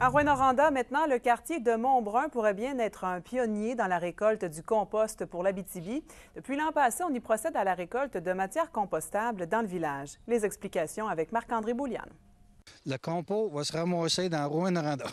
À Rouyn-Noranda, maintenant, le quartier de Montbrun pourrait bien être un pionnier dans la récolte du compost pour l'Abitibi. Depuis l'an passé, on y procède à la récolte de matières compostables dans le village. Les explications avec Marc-André Bouliane. Le compost va se ramasser dans Rouyn-Noranda.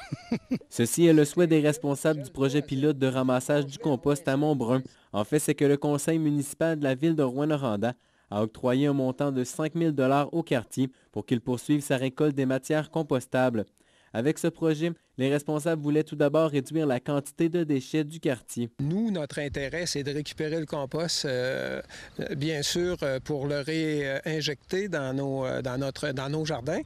Ceci est le souhait des responsables du projet pilote de ramassage du compost à Montbrun. En fait, c'est que le conseil municipal de la ville de Rouyn-Noranda a octroyé un montant de 5 000 $ au quartier pour qu'il poursuive sa récolte des matières compostables. Avec ce projet, les responsables voulaient tout d'abord réduire la quantité de déchets du quartier. Nous, notre intérêt, c'est de récupérer le compost, bien sûr, pour le réinjecter dans nos jardins.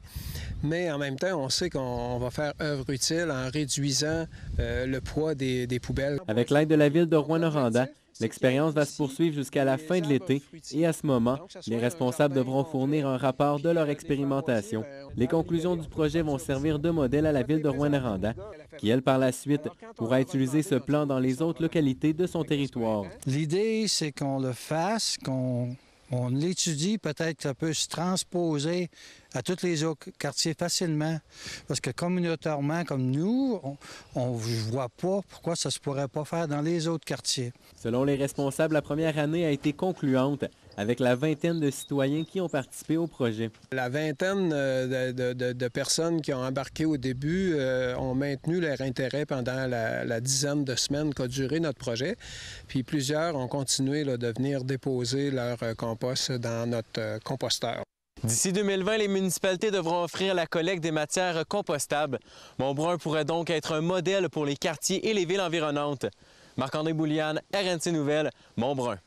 Mais en même temps, on sait qu'on va faire œuvre utile en réduisant le poids des poubelles. Avec l'aide de la ville de Rouyn-Noranda, l'expérience va se poursuivre jusqu'à la fin de l'été et à ce moment, les responsables devront fournir un rapport de leur expérimentation. Les conclusions du projet vont servir de modèle à la ville de Rouyn-Noranda, qui, elle, par la suite, pourra utiliser ce plan dans les autres localités de son territoire. L'idée, c'est qu'on le fasse, qu'on l'étudie, peut-être que ça peut se transposer à tous les autres quartiers facilement. Parce que communautairement, comme nous, on ne voit pas pourquoi ça ne se pourrait pas faire dans les autres quartiers. Selon les responsables, la première année a été concluante, avec la vingtaine de citoyens qui ont participé au projet. La vingtaine de personnes qui ont embarqué au début ont maintenu leur intérêt pendant la dizaine de semaines qu'a duré notre projet. Puis plusieurs ont continué de venir déposer leur compost dans notre composteur. D'ici 2020, les municipalités devront offrir la collecte des matières compostables. Montbrun pourrait donc être un modèle pour les quartiers et les villes environnantes. Marc-André Bouliane, RNC Nouvelles, Montbrun.